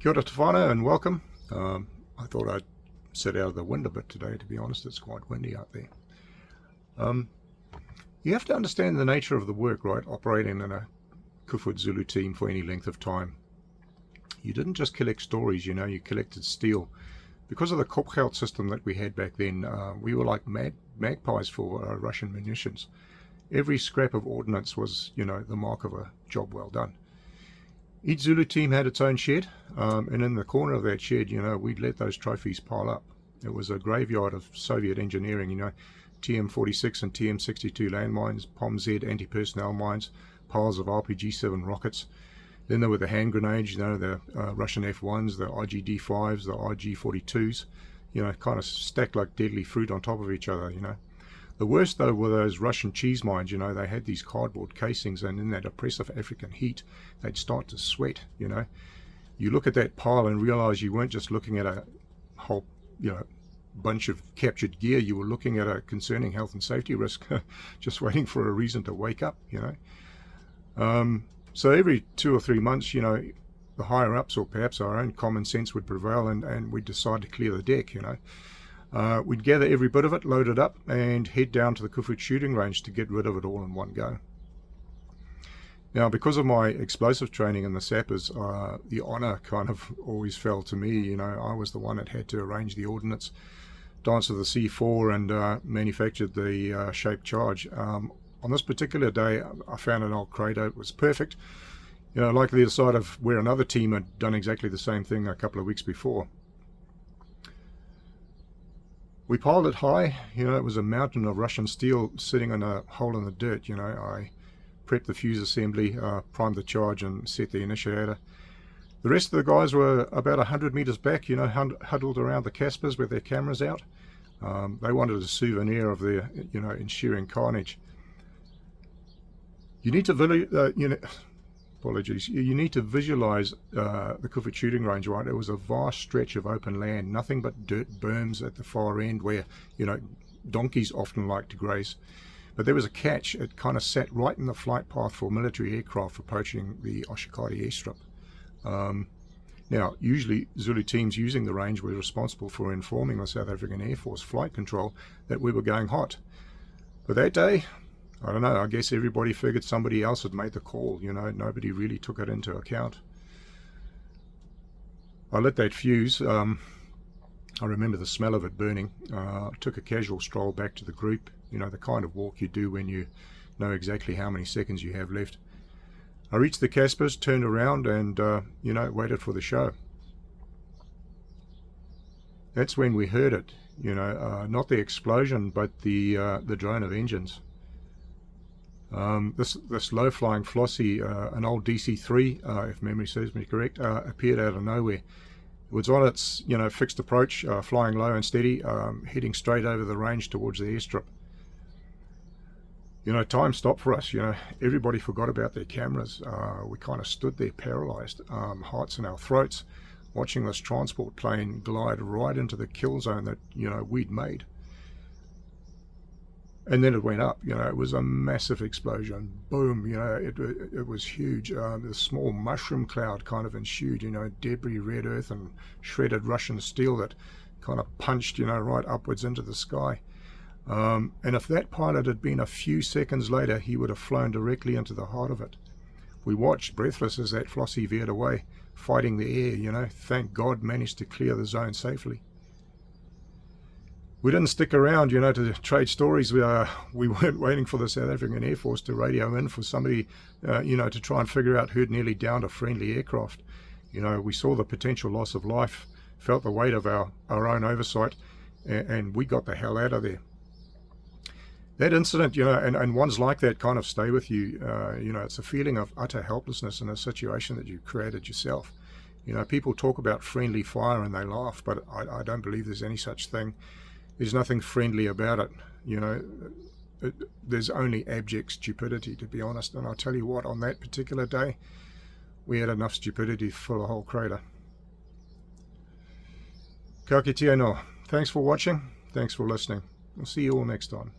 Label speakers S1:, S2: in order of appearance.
S1: Kia ora te whānau and welcome. I thought I'd sit out of the wind a bit today, to be honest. It's quite windy out there. You have to understand the nature of the work, right? Operating in a Koevoet Zulu team for any length of time. You didn't just collect stories, you know, you collected steel. Because of the kopgeld system that we had back then, we were like magpies for Russian munitions. Every scrap of ordnance was, you know, the mark of a job well done. Each Zulu team had its own shed, and in the corner of that shed, you know, we'd let those trophies pile up. It was a graveyard of Soviet engineering, you know, TM-46 and TM-62 landmines, POM-Z anti-personnel mines, piles of RPG-7 rockets. Then there were the hand grenades, you know, the Russian F-1s, the IGD-5s, the IG-42s, you know, kind of stacked like deadly fruit on top of each other, you know. The worst, though, were those Russian cheese mines. You know, they had these cardboard casings, and in that oppressive African heat, they'd start to sweat, you know. You look at that pile and realize you weren't just looking at a whole, you know, bunch of captured gear. You were looking at a concerning health and safety risk, just waiting for a reason to wake up, you know. So every 2 or 3 months, you know, the higher-ups, or perhaps our own common sense, would prevail, and we'd decide to clear the deck, you know. We'd gather every bit of it, load it up, and head down to the Koevoet shooting range to get rid of it all in one go. Now, because of my explosive training in the sappers, the honour kind of always fell to me. You know, I was the one that had to arrange the ordnance, dance with the C4, and manufactured the shaped charge. On this particular day, I found an old crater. It was perfect. You know, like the other side of where another team had done exactly the same thing a couple of weeks before. We piled it high. You know, it was a mountain of Russian steel sitting in a hole in the dirt. You know, I prepped the fuse assembly, primed the charge, and set the initiator. The rest of the guys were about 100 meters back, you know, huddled around the Caspers with their cameras out. They wanted a souvenir of their, you know, ensuing carnage. You need to You need to visualize the Koevoet shooting range, right? It was a vast stretch of open land, nothing but dirt berms at the far end where, you know, donkeys often like to graze. But there was a catch. It kind of sat right in the flight path for military aircraft approaching the Oshakati airstrip. Now, usually Zulu teams using the range were responsible for informing the South African Air Force Flight Control that we were going hot. But that day, I don't know, I guess everybody figured somebody else had made the call, you know, nobody really took it into account. I lit that fuse. I remember the smell of it burning. Took a casual stroll back to the group, you know, the kind of walk you do when you know exactly how many seconds you have left. I reached the Caspers, turned around, and, you know, waited for the show. That's when we heard it, you know, not the explosion, but the drone of engines. This low-flying Flossie, an old DC-3, if memory serves me correct, appeared out of nowhere. It was on its, you know, fixed approach, flying low and steady, heading straight over the range towards the airstrip. You know, time stopped for us. You know, everybody forgot about their cameras. We kind of stood there paralyzed, hearts in our throats, watching this transport plane glide right into the kill zone that, you know, we'd made. And then it went up, you know, it was a massive explosion. Boom, you know, it was huge. The small mushroom cloud kind of ensued, you know, debris, red earth, and shredded Russian steel that kind of punched, you know, right upwards into the sky. And if that pilot had been a few seconds later, he would have flown directly into the heart of it. We watched breathless as that Flossie veered away, fighting the air, you know. Thank God managed to clear the zone safely. We didn't stick around, you know, to trade stories. We weren't waiting for the South African Air Force to radio in for somebody, you know, to try and figure out who'd nearly downed a friendly aircraft. You know, we saw the potential loss of life, felt the weight of our own oversight, and we got the hell out of there. That incident, you know, and ones like that kind of stay with you. You know, it's a feeling of utter helplessness in a situation that you created yourself. You know, people talk about friendly fire and they laugh, but I don't believe there's any such thing. There's nothing friendly about it, you know. There's only abject stupidity, to be honest. And I'll tell you what, on that particular day, we had enough stupidity to fill a whole crater. Ka kite anō. Thanks for watching. Thanks for listening. We'll see you all next time.